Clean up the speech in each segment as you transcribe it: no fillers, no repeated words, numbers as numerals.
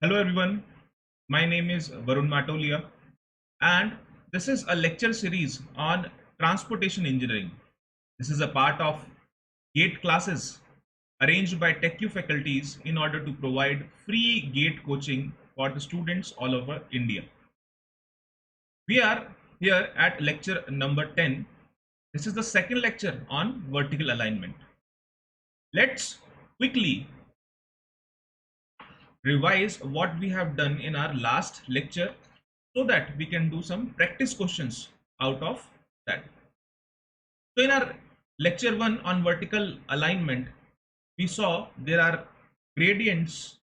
Hello everyone, my name is Varun Matolia and this is a lecture series on transportation engineering. This is a part of GATE classes arranged by TechU faculties in order to provide free GATE coaching for the students all over India. We are here at lecture number 10. This is the second lecture on vertical alignment. Let's quickly revise what we have done in our last lecture so that we can do some practice questions out of that. So in our lecture 1 on vertical alignment, we saw there are gradients.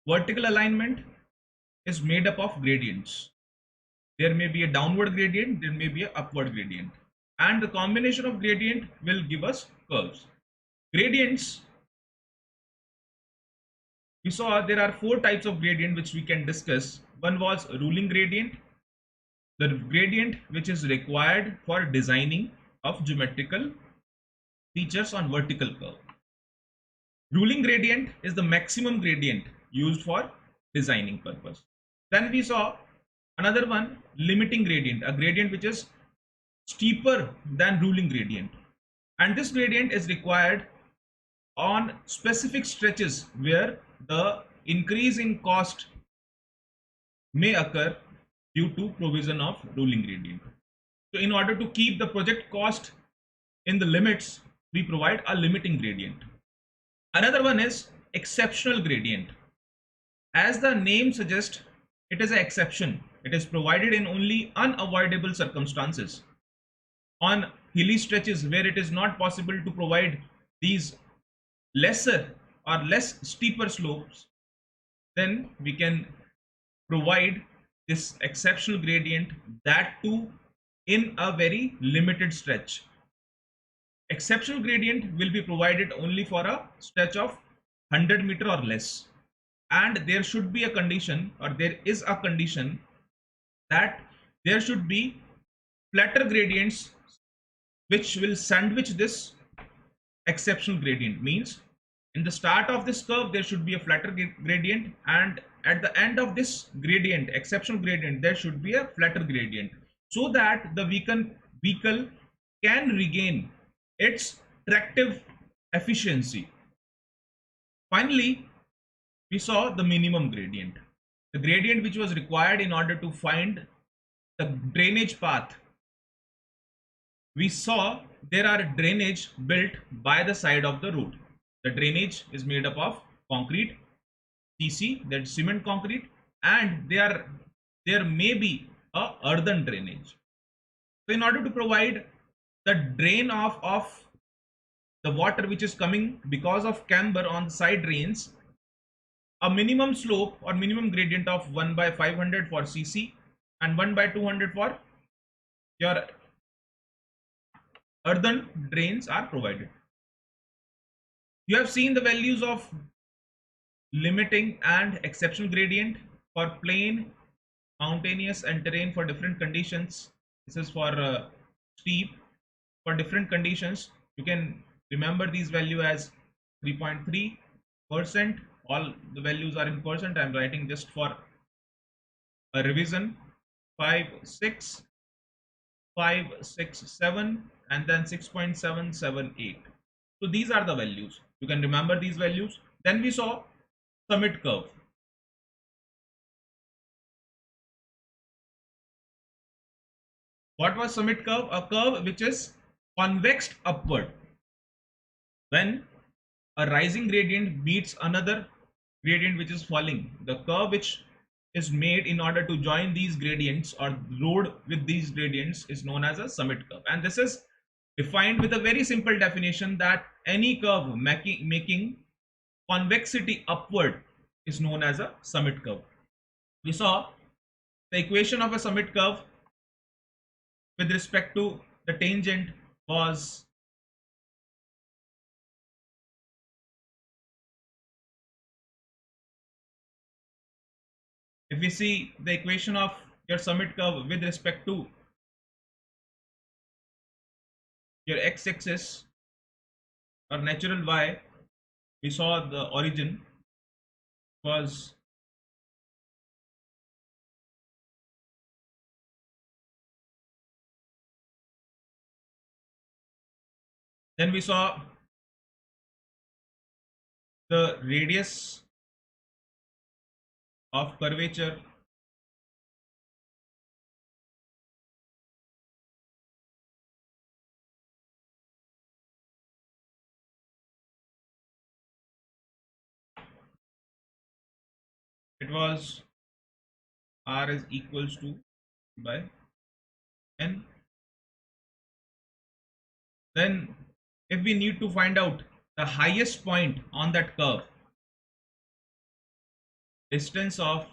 Vertical alignment is made up of gradients. There may be a downward gradient, there may be an upward gradient, and the combination of gradient will give us curves. Gradients, we saw there are four types of gradient which we can discuss. One was ruling gradient, the gradient which is required for designing of geometrical features on vertical curve. Ruling gradient is the maximum gradient used for designing purpose. Then we saw another one, limiting gradient, a gradient which is steeper than ruling gradient, and this gradient is required on specific stretches where the increase in cost may occur due to provision of ruling gradient. So in order to keep the project cost in the limits, we provide a limiting gradient. Another one is exceptional gradient. As the name suggests, it is an exception. It is provided in only unavoidable circumstances. On hilly stretches where it is not possible to provide these lesser or less steeper slopes, then we can provide this exceptional gradient, that too in a very limited stretch. Exceptional gradient will be provided only for a stretch of 100 meter or less, and there should be a condition, or there is a condition, that there should be flatter gradients which will sandwich this exceptional gradient. Means in the start of this curve there should be a flatter gradient, and at the end of this gradient, exceptional gradient, there should be a flatter gradient, so that the vehicle can regain its tractive efficiency. Finally, we saw the minimum gradient, the gradient which was required in order to find the drainage path. We saw there are drainage built by the side of the road. The drainage is made up of concrete, CC, that cement concrete, and there may be a earthen drainage. So in order to provide the drain of the water which is coming because of camber on the side drains, a minimum slope or minimum gradient of 1 by 500 for CC and 1 by 200 for your earthen drains are provided. You have seen the values of limiting and exceptional gradient for plain, mountainous, and terrain for different conditions. This is for steep. For different conditions, you can remember these value as 3.3%. All the values are in percent. I'm writing just for a revision. 5, 6, 5, 6, 7, and then 6.778. So these are the values. You can remember these values. Then we saw summit curve. What was summit curve? A curve which is convexed upward. When a rising gradient beats another gradient which is falling, the curve which is made in order to join these gradients or road with these gradients is known as a summit curve. And this is defined with a very simple definition, that any curve making convexity upward is known as a summit curve. We saw the equation of a summit curve with respect to the tangent was if we see the equation of your summit curve with respect to your x-axis, or natural y, we saw the origin was then we saw the radius of curvature it was r is equals to by n. Then if we need to find out the highest point on that curve, distance of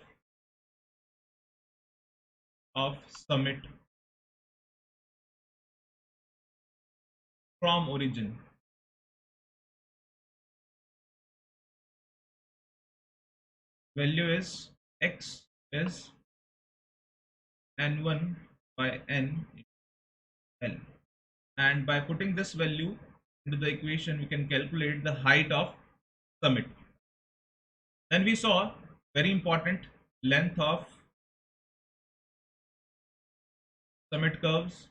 summit from origin, value is x is n1 by n l, and by putting this value into the equation we can calculate the height of summit. Then we saw very important length of summit curves.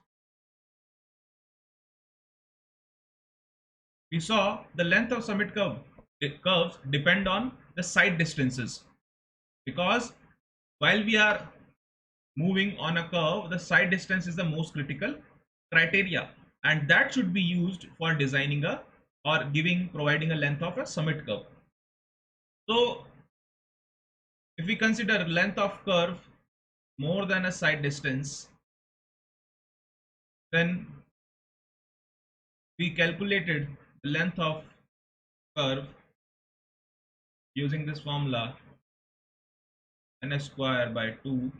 We saw the length of summit curves depend on the side distances, because while we are moving on a curve, the side distance is the most critical criteria, and that should be used for designing a or providing a length of a summit curve. So if we consider length of curve more than a side distance, then we calculated the length of curve using this formula, ns square by 2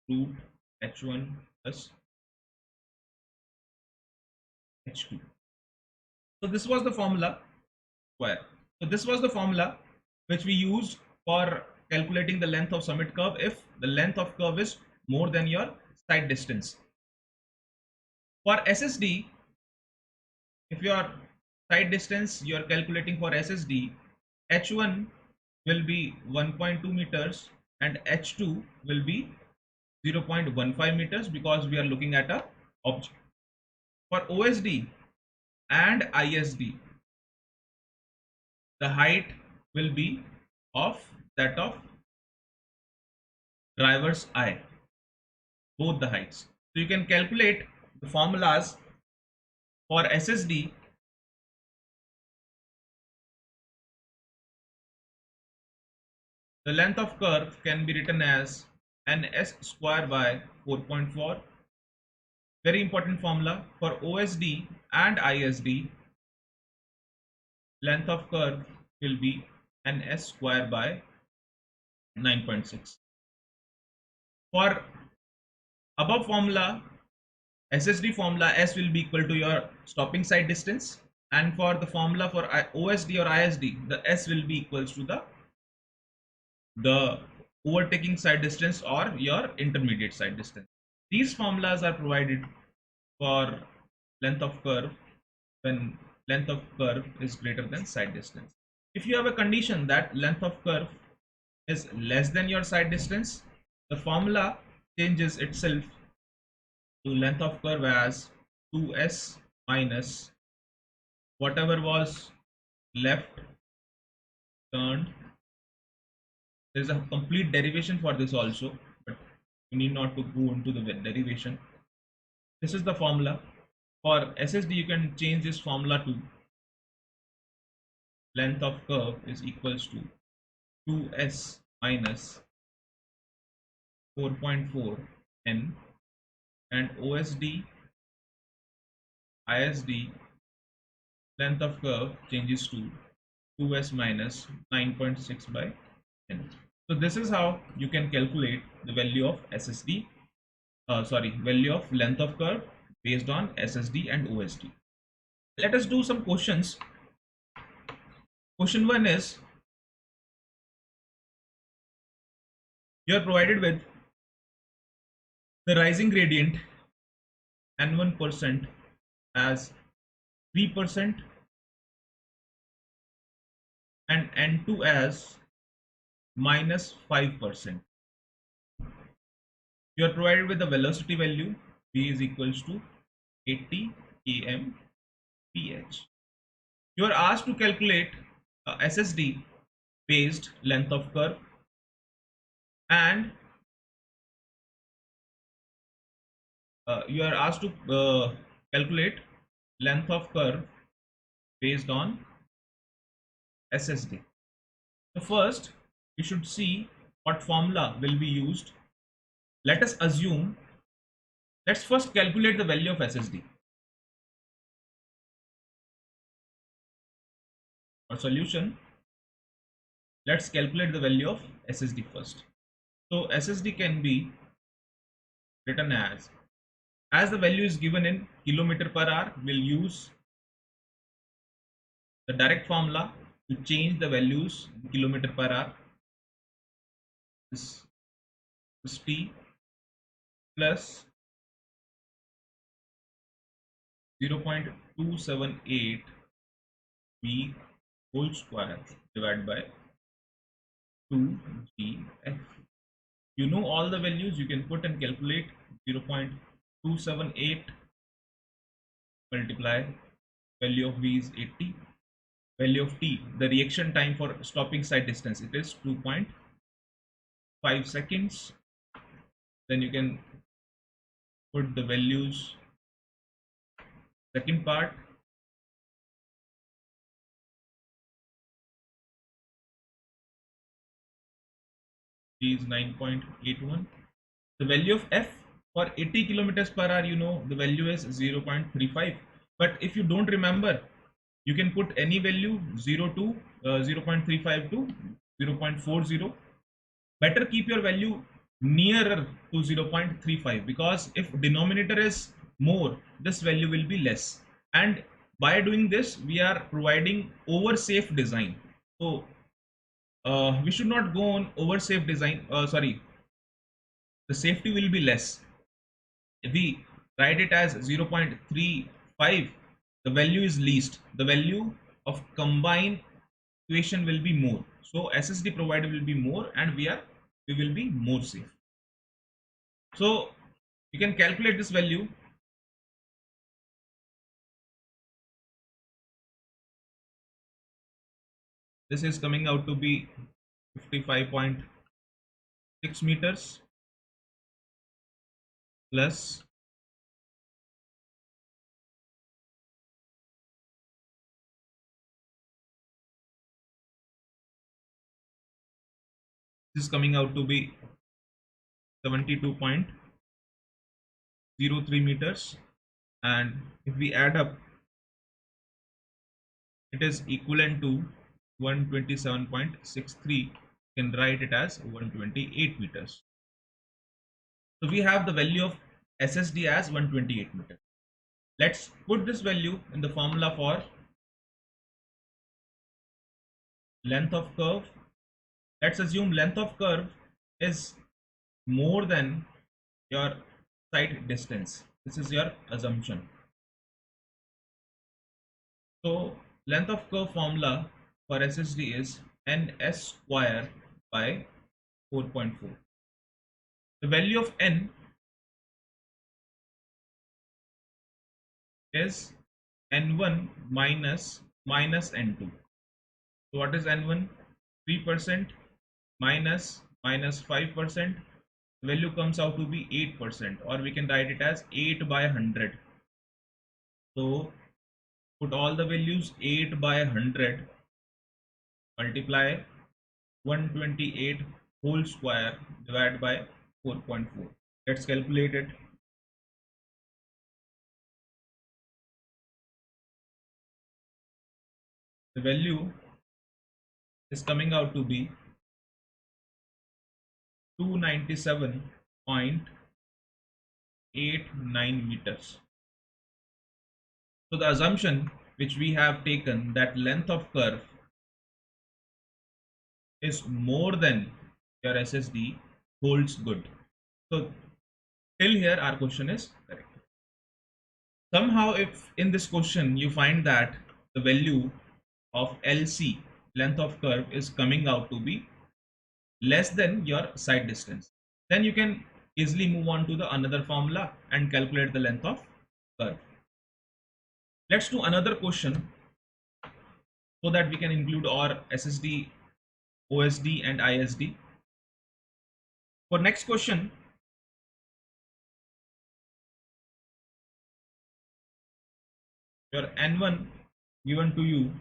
root h1 plus h2. So this was the formula square. So this was the formula which we used for calculating the length of summit curve if the length of curve is more than your side distance. For SSD, if your side distance you are calculating for SSD, h1 will be 1.2 meters and h2 will be 0.15 meters, because we are looking at a object. For OSD and ISD, the height will be of that of driver's eye, both the heights. So you can calculate the formulas for SSD. The length of curve can be written as ns square by 4.4. Very important formula for OSD and ISD. Length of curve will be ns square by 9.6. For above formula, SSD formula, S will be equal to your stopping side distance, and for the formula for OSD or ISD, the S will be equals to the overtaking side distance or your intermediate side distance. These formulas are provided for length of curve when length of curve is greater than side distance. If you have a condition that length of curve is less than your side distance, the formula changes itself to length of curve as 2s minus whatever was left turned. There is a complete derivation for this also, but you need not to go into the derivation. This is the formula. For SSD, you can change this formula to length of curve is equals to 2s minus 4.4 n, and OSD, ISD, length of curve changes to 2s minus 9.6 by n. So this is how you can calculate the value of SSD, value of length of curve based on SSD and OSD. Let us do some questions. Question 1 is, you are provided with the rising gradient n1% as 3%, and N2 as -5%. You are provided with the velocity value v is equals to 80 km/h. You are asked to calculate SSD based length of curve, and you are asked to calculate length of curve based on SSD. So first, you should see what formula will be used. Let us assume, let's first calculate the value of SSD. For solution, let's calculate the value of SSD first. So SSD can be written as the value is given in kilometer per hour, we'll use the direct formula to change the values in kilometer per hour. This is T plus 0.278 V whole square divided by 2GF. You know all the values, you can put and calculate. 0.278 multiply value of V is 80, value of T, the reaction time for stopping side distance, it is 2.5 seconds. Then you can put the values. Second part, T is 9.81. The value of F for 80 kilometers per hour, you know the value is 0.35. But if you don't remember, you can put any value 0.35 to 0.40. Better keep your value nearer to 0.35, because if denominator is more, this value will be less. And by doing this, we are providing over safe design. So we should not go on over safe design. Sorry, the safety will be less. If we write it as 0.35, the value is least. The value of combined equation will be more. So SSD provided will be more, and we will be more safe. So you can calculate this value. This is coming out to be 55.6 meters plus this is coming out to be 72.03 meters, and if we add up, it is equivalent to 127.63. You can write it as 128 meters. So we have the value of SSD as 128 meters. Let's put this value in the formula for length of curve. Let's assume length of curve is more than your sight distance. This is your assumption. So length of curve formula for SSD is ns square by 4.4. The value of n is n1 minus n2. So what is n1? 3% minus 5%. Value comes out to be 8%, or we can write it as 8 by 100. So put all the values. 8 by 100 multiply 128 whole square divided by 4.4. Let's calculate it. The value is coming out to be 297.89 meters. So the assumption which we have taken, that length of curve is more than your SSD, holds good. So till here our question is correct. Somehow if in this question you find that the value of LC, length of curve is coming out to be less than your side distance, then you can easily move on to the another formula and calculate the length of curve. Let's do another question so that we can include our SSD, OSD and ISD. For next question, your N1 given to you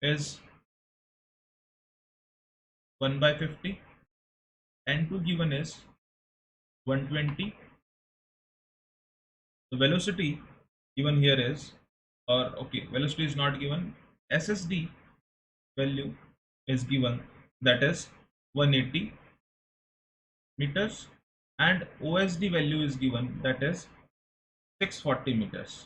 is 1 by 50, N2 given is 120. The velocity given here is, or okay, velocity is not given, SSD value is given, that is 180 meters, and OSD value is given, that is 640 meters,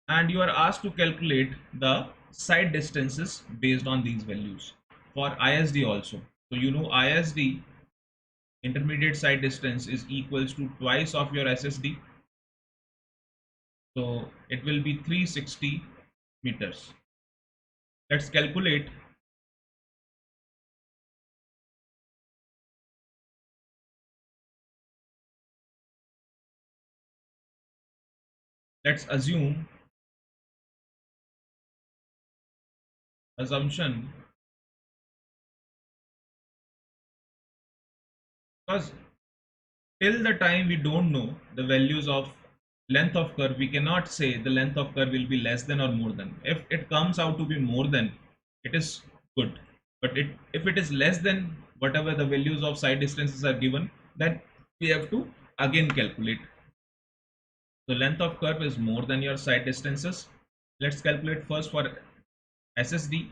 and you are asked to calculate the side distances based on these values for ISD also. So you know ISD, intermediate side distance, is equals to twice of your SSD, so it will be 360 meters. Let's calculate. Let's assumption, because till the time we don't know the values of length of curve, we cannot say the length of curve will be less than or more than. If it comes out to be more than, it is good, but if it is less than whatever the values of side distances are given, then we have to again calculate. The length of curve is more than your side distances. Let's calculate first for SSD.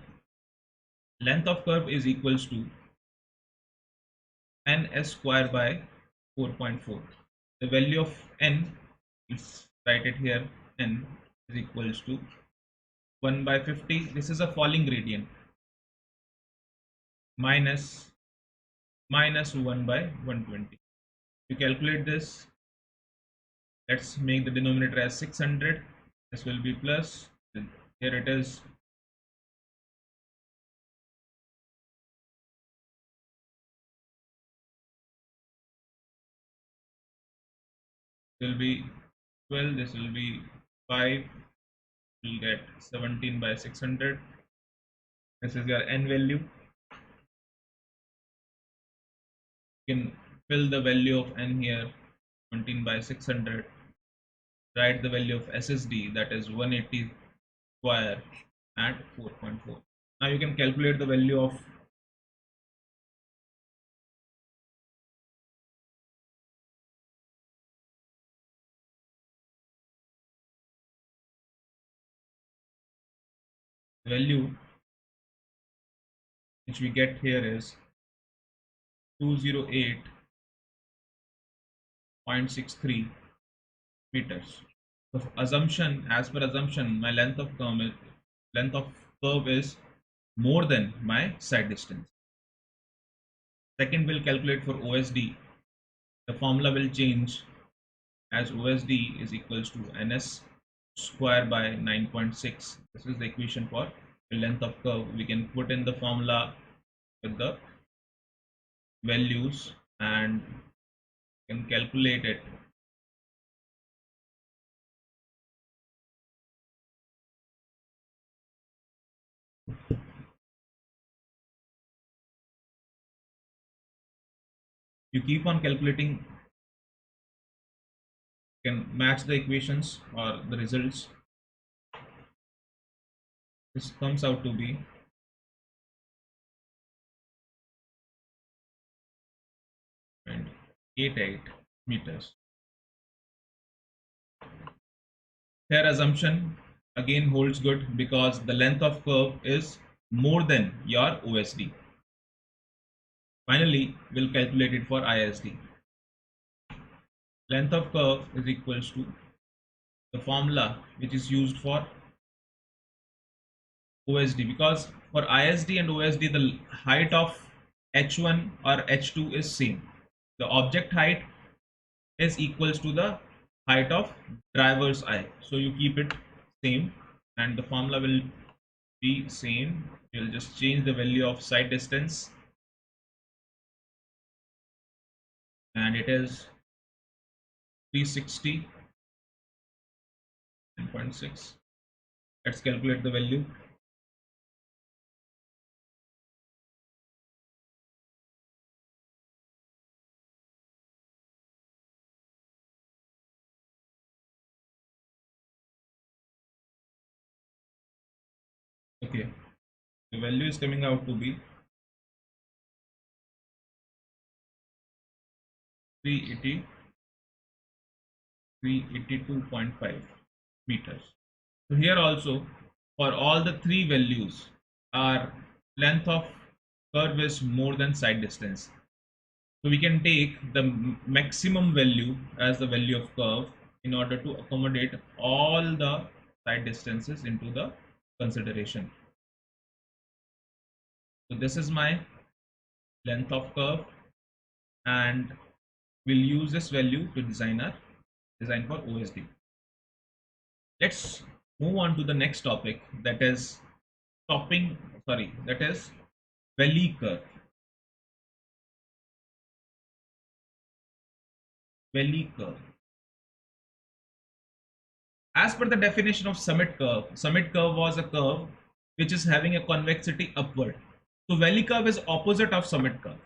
Length of curve is equals to ns square by 4.4. The value of n, let's write it here, n is equals to 1 by 50. This is a falling gradient, minus 1 by 120. To calculate this, let's make the denominator as 600. This will be plus, here it is, will be 12, this will be 5, you'll get 17 by 600. This is your n value. You can fill the value of n here, 17 by 600. Write the value of SSD, that is 180 square at 4.4. Now you can calculate the value of value which we get here is 208.63 meters. So assumption, as per assumption, my length of curve is more than my side distance. Second, we'll calculate for OSD. The formula will change, as OSD is equals to ns square by 9.6. This is the equation for the length of curve. We can put in the formula with the values and can calculate it. You keep on calculating, can match the equations or the results. This comes out to be 88 meters. Their assumption again holds good because the length of curve is more than your OSD. Finally, we'll calculate it for ISD. Length of curve is equals to the formula which is used for OSD, because for ISD and OSD the height of H1 or H2 is same. The object height is equals to the height of driver's eye. So you keep it same and the formula will be same. You'll just change the value of sight distance and it is 360 10.6. Let's calculate the value. Okay, the value is coming out to be 380 382.5 meters. So here also for all the three values our length of curve is more than sight distance. So we can take the maximum value as the value of curve in order to accommodate all the sight distances into the consideration. So this is my length of curve and we'll use this value to design for OSD. Let's move on to the next topic, that is valley curve. Valley curve. As per the definition of summit curve was a curve which is having a convexity upward. So valley curve is opposite of summit curve.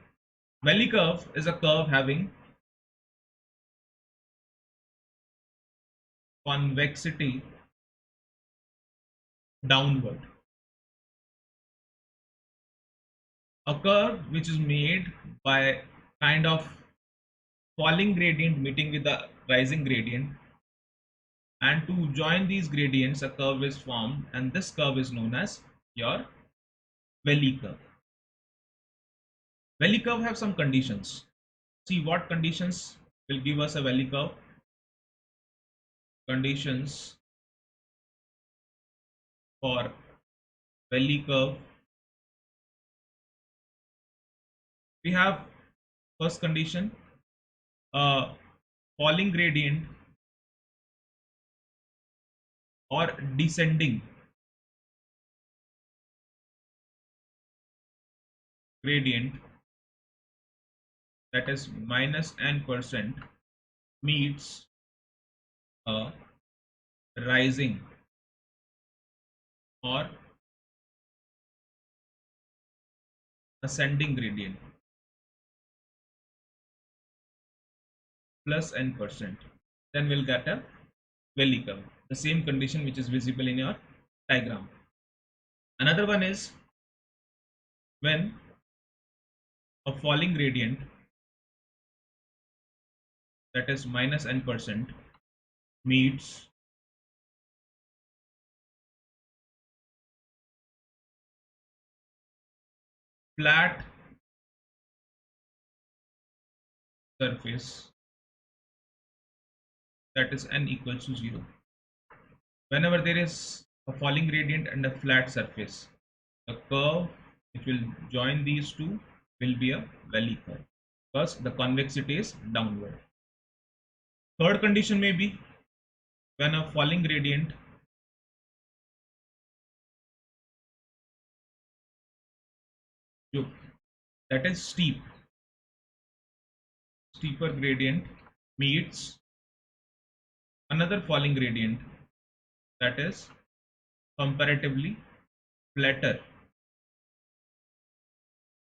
Valley curve is a curve having convexity downward. A curve which is made by kind of falling gradient meeting with the rising gradient, and to join these gradients a curve is formed and this curve is known as your valley curve. Valley curve have some conditions. See what conditions will give us a valley curve. Conditions for valley curve. We have first condition, falling gradient or descending gradient, that is minus n% meets a rising or ascending gradient plus n%, then we'll get a valley curve, the same condition which is visible in your diagram. Another one is when a falling gradient, that is minus n%, meets flat surface, that is n equals to 0. Whenever there is a falling gradient and a flat surface, the curve which will join these two will be a valley curve because the convexity is downward. Third condition may be when a falling gradient that is steeper gradient meets another falling gradient that is comparatively flatter,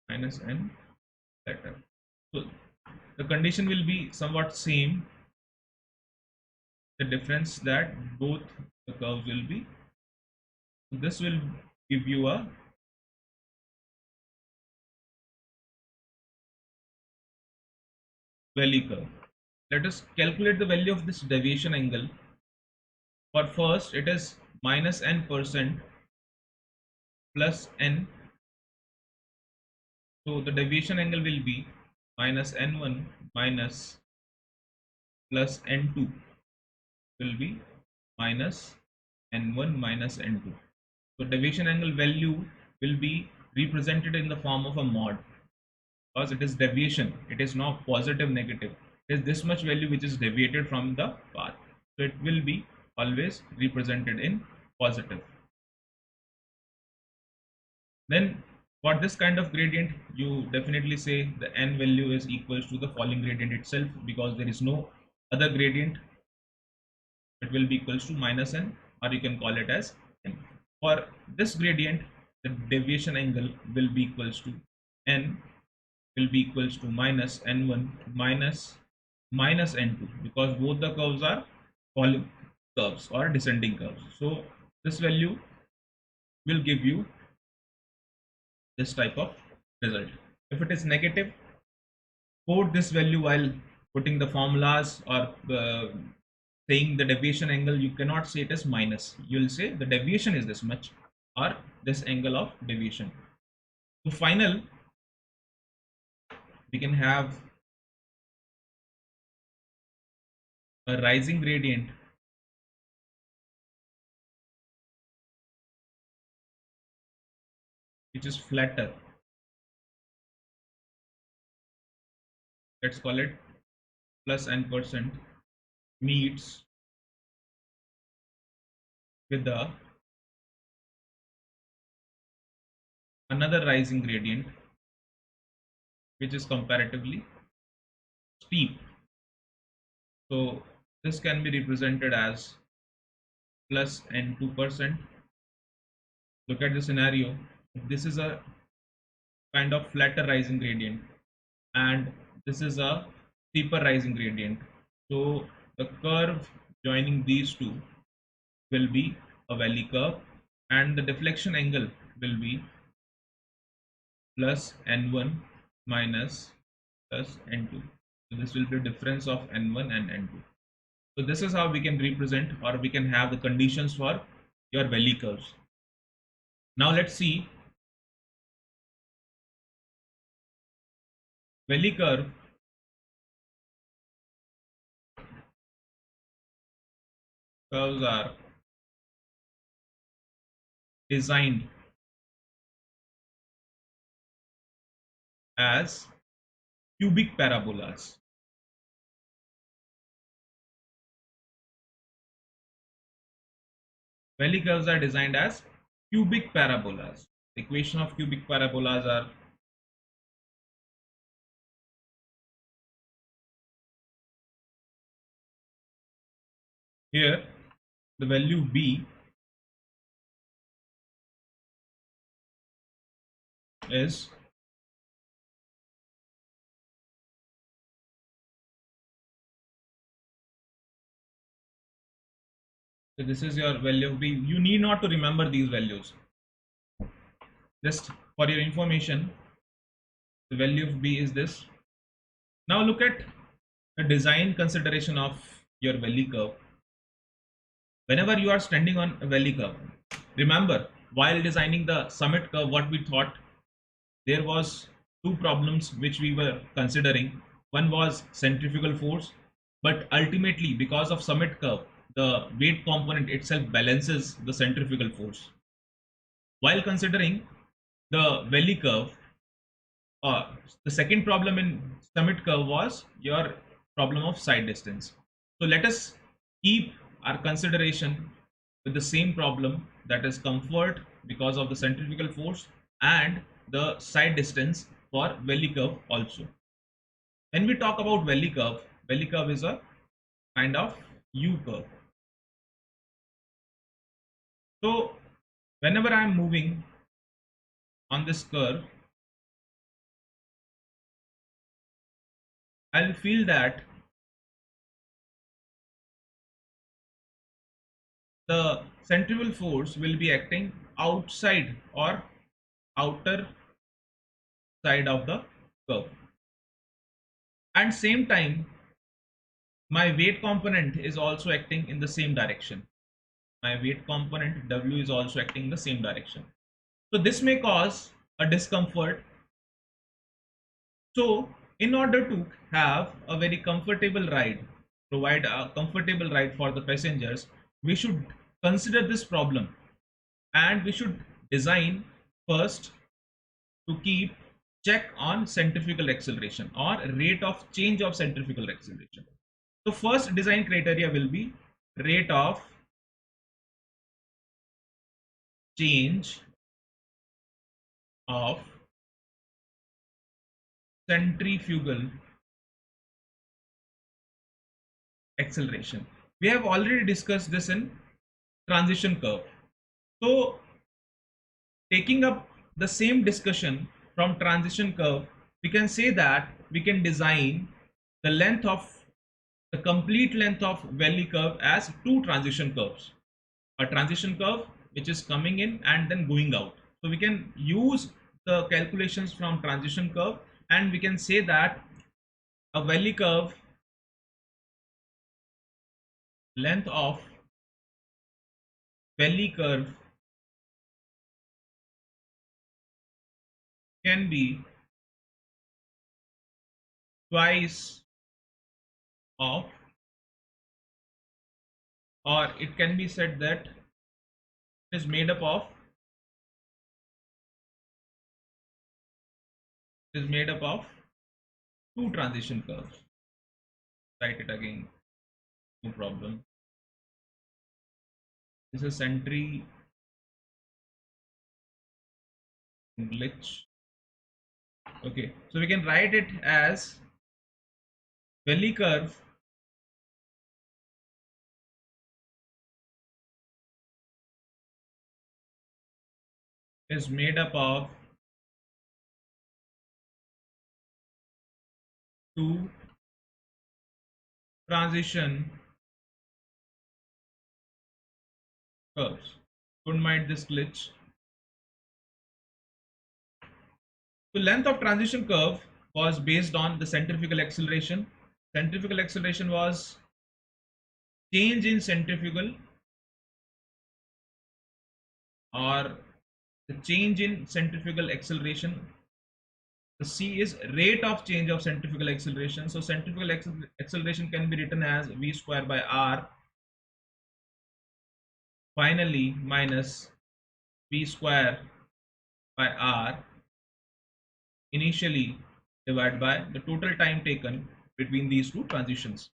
minus n flatter. So the condition will be somewhat same. The difference that both the curves will be. This will give you a valley curve. Let us calculate the value of this deviation angle. For first, it is minus n% plus n. So the deviation angle will be minus n1 minus plus n2 will be minus n1 minus n2. So deviation angle value will be represented in the form of a mod because it is deviation. It is not positive negative. It is this much value which is deviated from the path. So it will be always represented in positive. Then for this kind of gradient, you definitely say the n value is equals to the falling gradient itself, because there is no other gradient. It will be equals to minus n, or you can call it as n. For this gradient, the deviation angle will be equals to n will be equals to minus n1 minus n2, because both the curves are falling curves or descending curves. So this value will give you this type of result. If it is negative, quote this value while putting the formulas, or saying the deviation angle. You cannot say it as minus. You will say the deviation is this much, or this angle of deviation. So final, we can have a rising gradient which is flatter. Let's call it plus n% meets with the another rising gradient which is comparatively steep. So this can be represented as plus n2%. Look at the scenario. This is a kind of flatter rising gradient, and this is a steeper rising gradient. So the curve joining these two will be a valley curve, and the deflection angle will be plus n1 minus plus n2. So this will be difference of n1 and n2. So this is how we can represent, or we can have the conditions for your valley curves. Now let's see valley curve curves are designed as cubic parabolas. Valley curves are designed as cubic parabolas. The equation of cubic parabolas are here. The value b is so this is your value of b. You need not to remember these values. Just for your information, the value of b is this. Now look at the design consideration of your valley curve. Whenever you are standing on a valley curve, remember while designing the summit curve, what we thought, there was two problems which we were considering. One was centrifugal force, but ultimately because of summit curve, the weight component itself balances the centrifugal force. While considering the valley curve, the second problem in summit curve was your problem of side distance. So let us keep our consideration with the same problem, that is comfort because of the centrifugal force and the side distance for valley curve also. When we talk about valley curve is a kind of U curve. So whenever I am moving on this curve, I'll feel that the centrifugal force will be acting outside or outer side of the curve, and same time my weight component is also acting in the same direction. My weight component W is also acting in the same direction. So this may cause a discomfort. So in order to have a very comfortable ride, provide a comfortable ride for the passengers, we should consider this problem, and we should design first to keep check on centrifugal acceleration or rate of change of centrifugal acceleration. So first design criteria will be rate of change of centrifugal acceleration. We have already discussed this in transition curve. So taking up the same discussion from transition curve, we can say that we can design the length of the complete length of valley curve as two transition curves. A transition curve which is coming in and then going out. So we can use the calculations from transition curve and we can say that a valley curve length of valley curve can be twice of, or it can be said that it is made up of, two transition curves. Write it again, no problem. This is centri glitch. Okay, so we can write it as valley curve is made up of two transition curves. Don't mind this glitch. The length of transition curve was based on the centrifugal acceleration. Centrifugal acceleration was change in centrifugal, or the change in centrifugal acceleration. The C is rate of change of centrifugal acceleration. So centrifugal acceleration can be written as v square by r finally minus v square by r initially divided by the total time taken between these two transitions.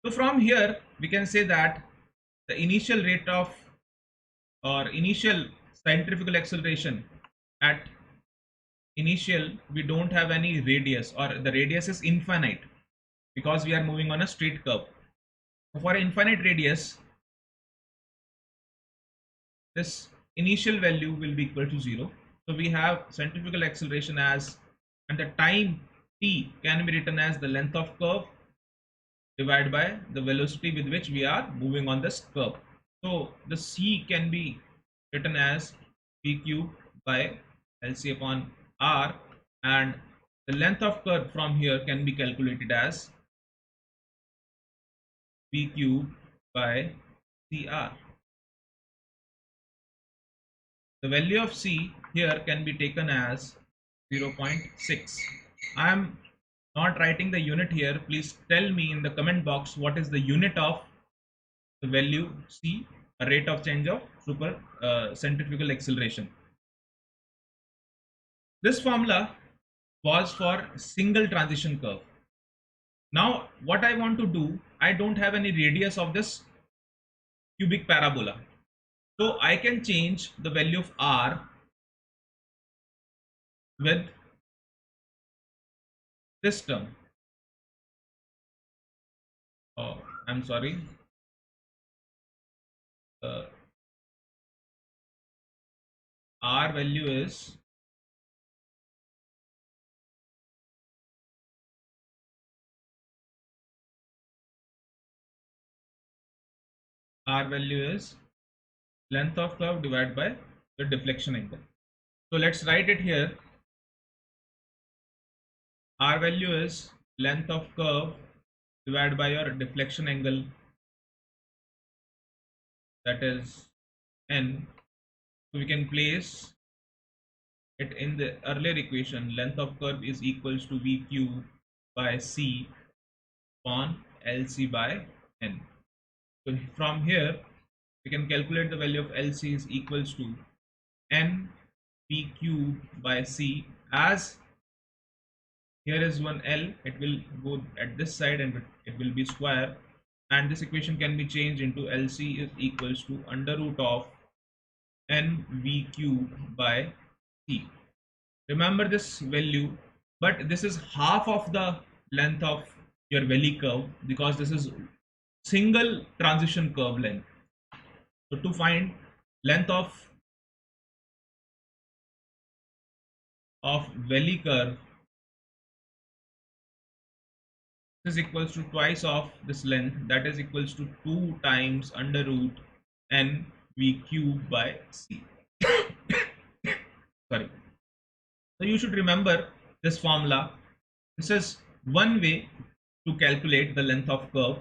So from here we can say that the initial rate of, or initial centrifugal acceleration at initial, we don't have any radius, or the radius is infinite because we are moving on a straight curve. So for infinite radius, this initial value will be equal to 0. So we have centrifugal acceleration as, and the time t can be written as the length of curve divided by the velocity with which we are moving on this curve. So the c can be written as p cube by lc upon r, and the length of curve from here can be calculated as p cube by cr. The value of c here can be taken as 0.6. I am not writing the unit here. Please tell me in the comment box what is the unit of the value c, a rate of change of centrifugal acceleration. This formula was for single transition curve. Now what I want to do, I don't have any radius of this cubic parabola, so I can change the value of r with this term. Oh, I'm sorry. uh, R value is length of curve divided by the deflection angle. So let's write it here. R value is length of curve divided by your deflection angle, that is n. So we can place it in the earlier equation. Length of curve is equals to v cube by c upon lc by n. So from here we can calculate the value of lc is equals to n p cube by c, as here is one L, it will go at this side and it will be square. and this equation can be changed into LC is equals to under root of NV cube by C. Remember this value, but this is half of the length of your valley curve because this is single transition curve length. So to find length of valley curve, is equals to twice of this length, that is equals to 2 times under root n v cube by c. Sorry. So you should remember this formula. This is one way to calculate the length of curve.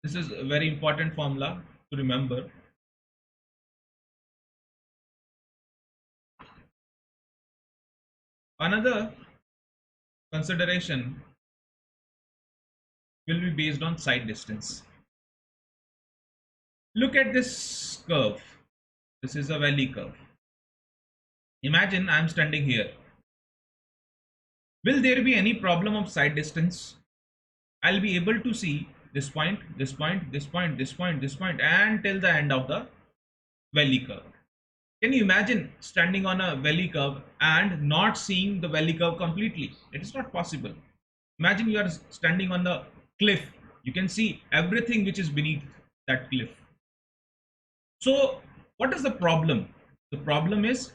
This is a very important formula to remember. Another consideration will be based on side distance. Look at this curve. This is a valley curve. Imagine I am standing here. Will there be any problem of side distance? I'll be able to see this point, this point, this point, this point, this point, and till the end of the valley curve. Can you imagine standing on a valley curve and not seeing the valley curve completely? It is not possible. Imagine you are standing on the cliff. You can see everything which is beneath that cliff. So what is the problem? The problem is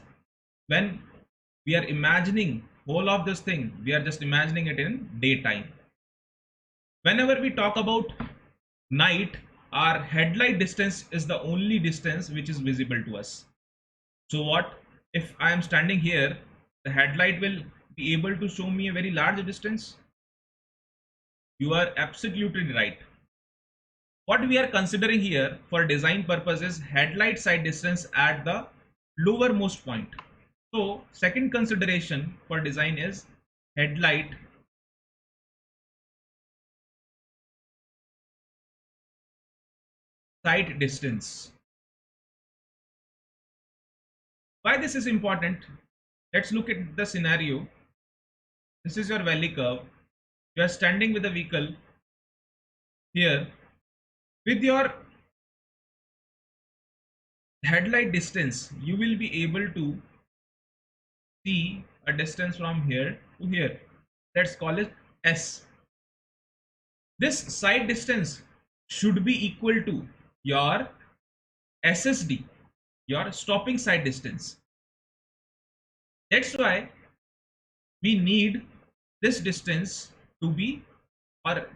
when we are imagining whole of this thing, we are just imagining it in daytime. Whenever we talk about night, our headlight distance is the only distance which is visible to us. So what if I am standing here, the headlight will be able to show me a very large distance? You are absolutely right. What we are considering here for design purposes, headlight side distance at the lowermost point. So second consideration for design is headlight sight distance. Why this is important? Let's look at the scenario. This is your valley curve. You are standing with a vehicle here. With your headlight distance, you will be able to see a distance from here to here. Let's call it S. This side distance should be equal to your SSD, your stopping side distance. That's why we need this distance to be, or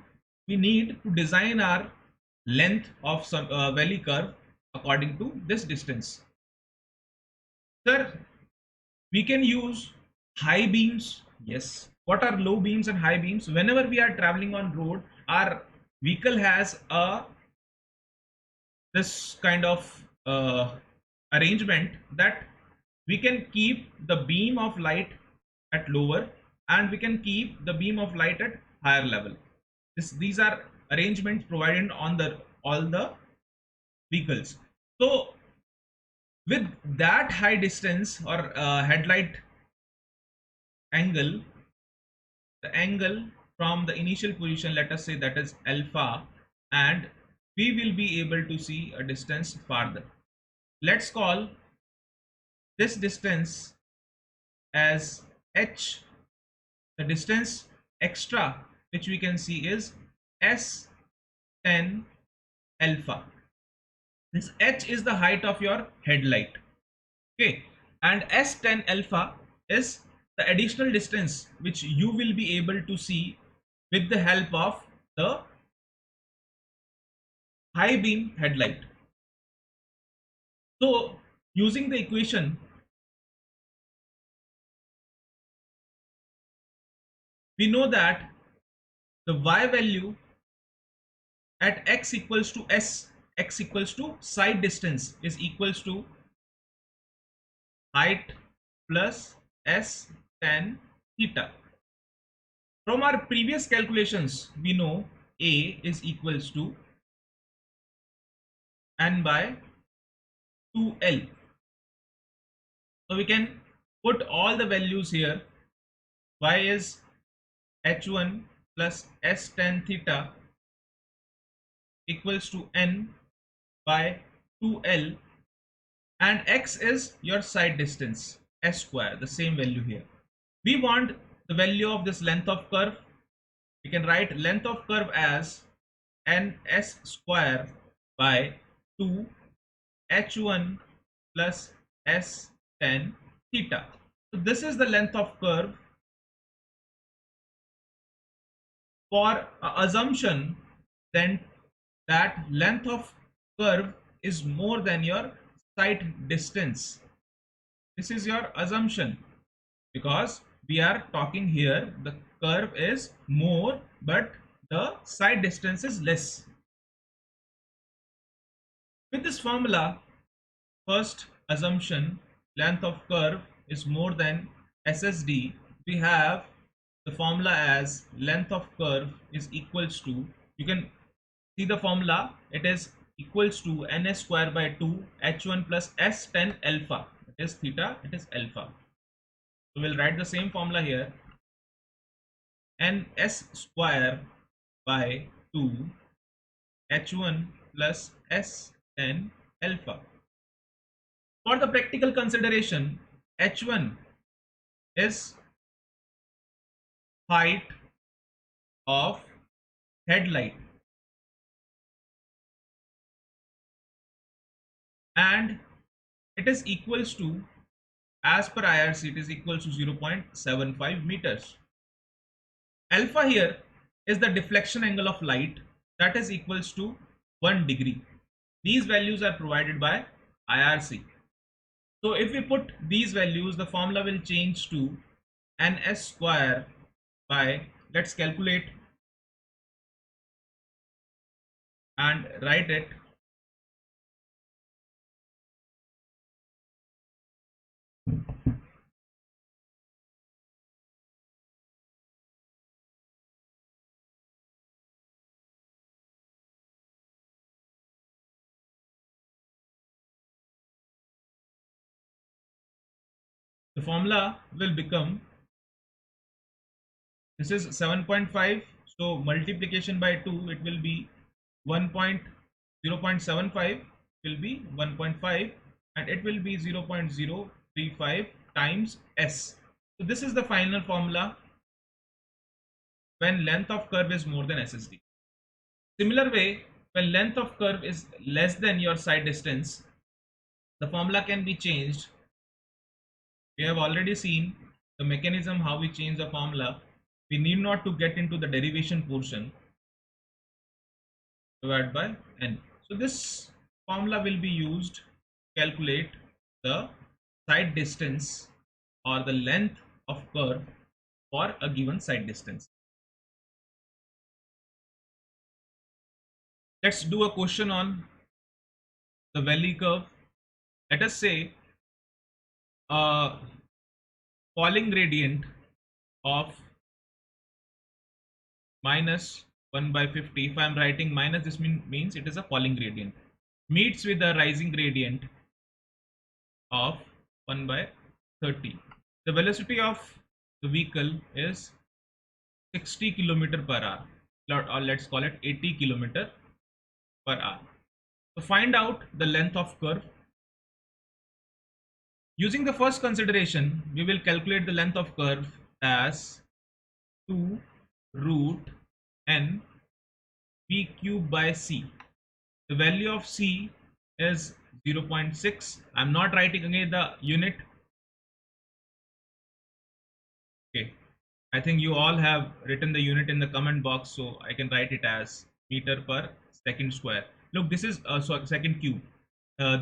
we need to design our length of some valley curve according to this distance. Sir, we can use high beams. Yes. What are low beams and high beams? Whenever we are traveling on road, our vehicle has a this kind of arrangement that we can keep the beam of light at lower and we can keep the beam of light at higher level. These are arrangements provided on all the vehicles. So with that high distance or headlight angle, the angle from the initial position, let us say that is alpha, and we will be able to see a distance farther. Let's call this distance as h. The distance extra which we can see is S10 alpha. This h is the height of your headlight. Okay, and S10 alpha is the additional distance which you will be able to see with the help of the high beam headlight. So using the equation, we know that the y value at x equals to s, x equals to side distance, is equals to height plus s tan theta. From our previous calculations, we know a is equals to n by 2l. So we can put all the values here. Y is h1 plus s tan theta equals to n by 2l, and x is your side distance, s square, the same value here. We want the value of this length of curve. We can write length of curve as ns square by 2 h1 plus s tan theta. So this is the length of curve for assumption then that length of curve is more than your side distance. This is your assumption because we are talking here the curve is more but the side distance is less. With this formula, first assumption length of curve is more than SSD, we have the formula as length of curve is equals to, you can see the formula, it is equals to ns square by 2 h1 plus s tan alpha, it is theta, it is alpha. So we'll write the same formula here, ns square by 2 h1 plus s tan alpha. For the practical consideration, h1 is height of headlight and it is equals to, as per IRC, it is equals to 0.75 meters. Alpha here is the deflection angle of light, that is equals to 1 degree. These values are provided by IRC. So if we put these values, the formula will change to ns square by, let's calculate and write it, the formula will become, this is 7.5, so multiplication by 2 it will be 0.75 will be 1.5 and it will be 0.035 times s. So this is the final formula when length of curve is more than SSD. Similar way, when length of curve is less than your side distance, the formula can be changed. We have already seen the mechanism how we change the formula. We need not to get into the derivation portion. Divided by n. So this formula will be used to calculate the side distance or the length of curve for a given side distance. Let's do a question on the valley curve. Let us say a falling gradient of minus 1 by 50. If I am writing minus, this means it is a falling gradient, meets with a rising gradient of 1 by 30. The velocity of the vehicle is 60 km per hour, or let's call it 80 km per hour. So find out the length of curve. Using the first consideration, we will calculate the length of curve as 2 root n p cube by c. The value of c is 0.6. I'm not writing again the unit. Okay, I think you all have written the unit in the comment box, so I can write it as meter per second square. Look, this is second cube.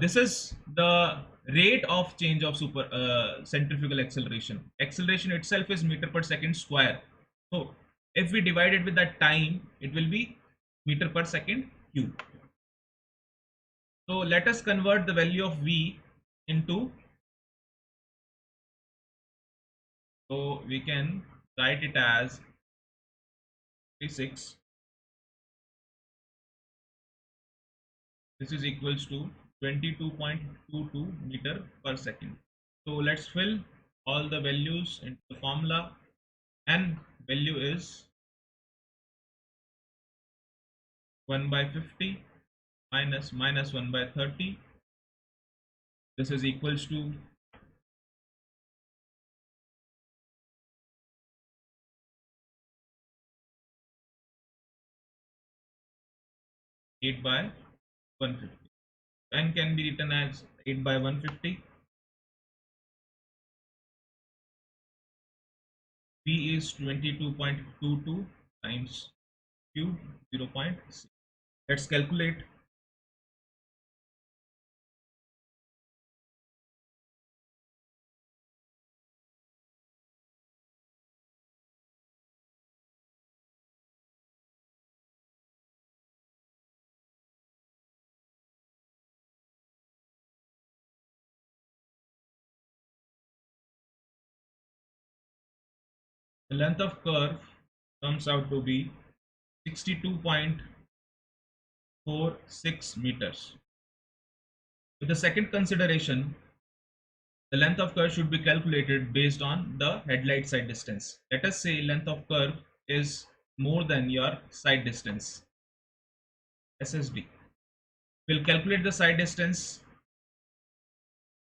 This is the rate of change of centrifugal acceleration. Acceleration itself is meter per second square. So if we divide it with that time, it will be meter per second cube. So let us convert the value of v into, so we can write it as 36. This is equals to 22.22 meter per second. So let's fill all the values into the formula, and value is 1 by 50 minus 1 by 30. This is equals to 8 by 150. N can be written as 8 by 150. P is 22.22 times cube 0.6. Let's calculate. The length of curve comes out to be 62.46 meters. With the second consideration, the length of curve should be calculated based on the headlight side distance. Let us say length of curve is more than your side distance, SSD. We'll calculate the side distance.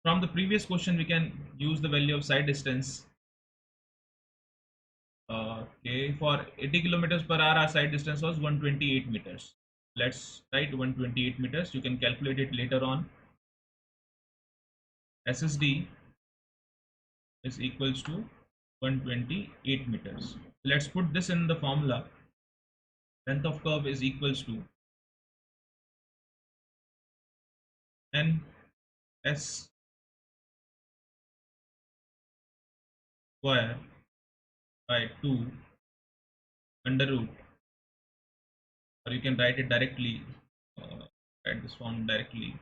From the previous question, we can use the value of side distance. Okay, for 80 kilometers per hour, our side distance was 128 meters. Let's write 128 meters. You can calculate it later on. SSD is equals to 128 meters. Let's put this in the formula. Length of curve is equals to n s square by 2 under root, or you can write it directly, write this form directly.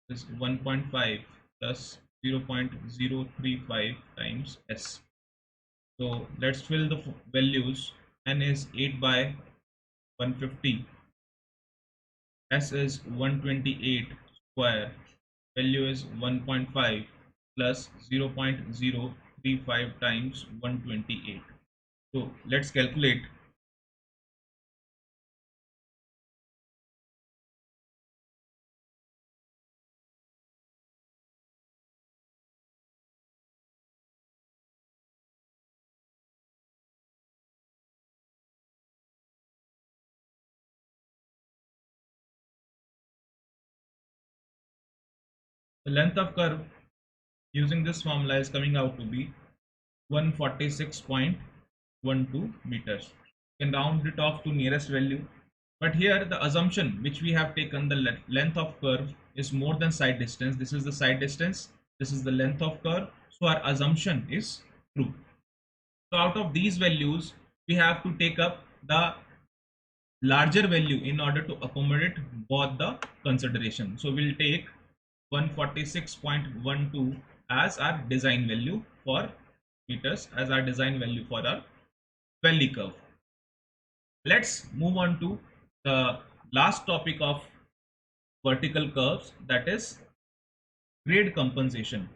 This is 1.5 plus 0.035 times s. So let's fill the values. N is 8 by 150, s is 128 square, value is 1.5 plus 0.035 times 128. So let's calculate. The length of curve using this formula is coming out to be 146.12 meters. You can round it off to nearest value. But here the assumption which we have taken, the length of curve is more than side distance. This is the side distance. This is the length of curve. So our assumption is true. So out of these values, we have to take up the larger value in order to accommodate both the consideration. So we'll take 146.12 as our design value for meters, as our design value for our valley curve. Let's move on to the last topic of vertical curves, that is grade compensation.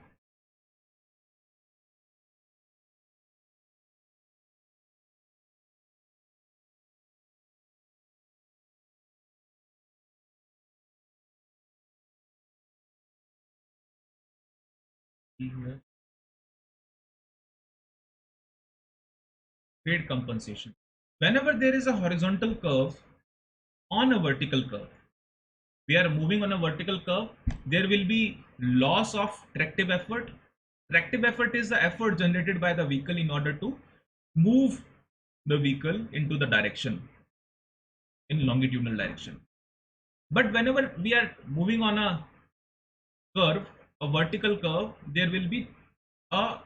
Grade compensation. Whenever there is a horizontal curve on a vertical curve, we are moving on a vertical curve, there will be loss of tractive effort. Tractive effort is the effort generated by the vehicle in order to move the vehicle into the direction, in longitudinal direction. But whenever we are moving on a curve, a vertical curve, there will be a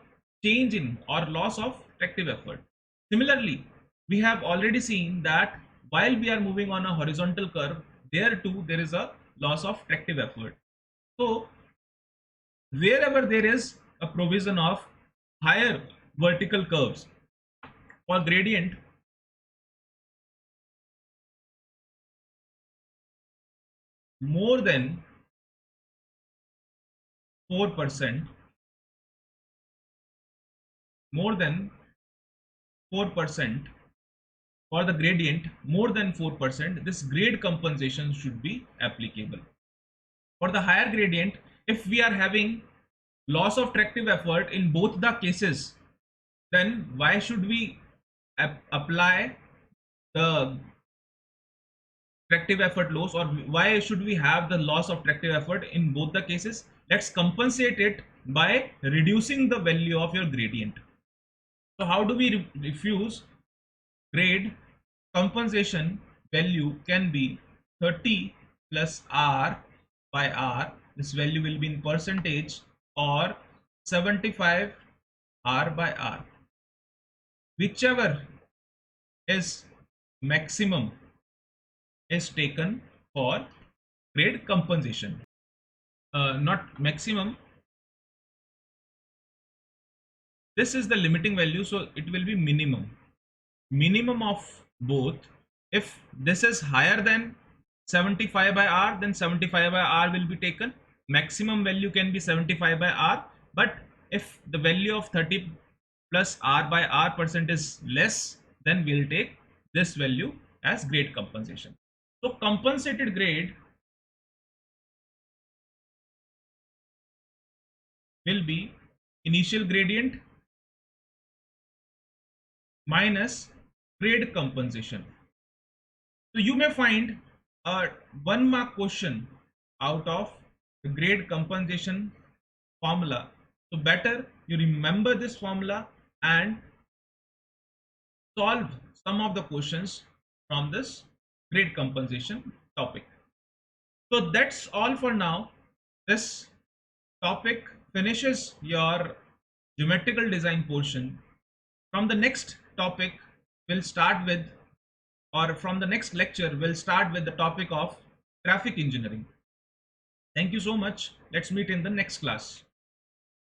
change in or loss of tractive effort. Similarly, we have already seen that while we are moving on a horizontal curve, there too there is a loss of tractive effort. So wherever there is a provision of higher vertical curves for gradient, more than 4%, more than 4% for the gradient more than 4%, this grade compensation should be applicable. For the higher gradient, if we are having loss of tractive effort in both the cases, then why should we apply the tractive effort loss, or why should we have the loss of tractive effort in both the cases? Let's compensate it by reducing the value of your gradient. So how do we refuse grade compensation? Value can be 30 plus r by r. This value will be in percentage, or 75 r by r. Whichever is maximum is taken for grade compensation. Not maximum. This is the limiting value, so it will be minimum. Minimum of both. If this is higher than 75 by r, then 75 by r will be taken. Maximum value can be 75 by r, but if the value of 30 plus r by r percent is less, then we'll take this value as grade compensation. So compensated grade will be initial gradient minus grade compensation. So you may find a 1 mark question out of the grade compensation formula. So better you remember this formula and solve some of the questions from this grade compensation topic. So that's all for now. This topic finishes your geometrical design portion. From the next topic, we'll start with, or from the next lecture, we'll start with the topic of traffic engineering. Thank you so much. Let's meet in the next class.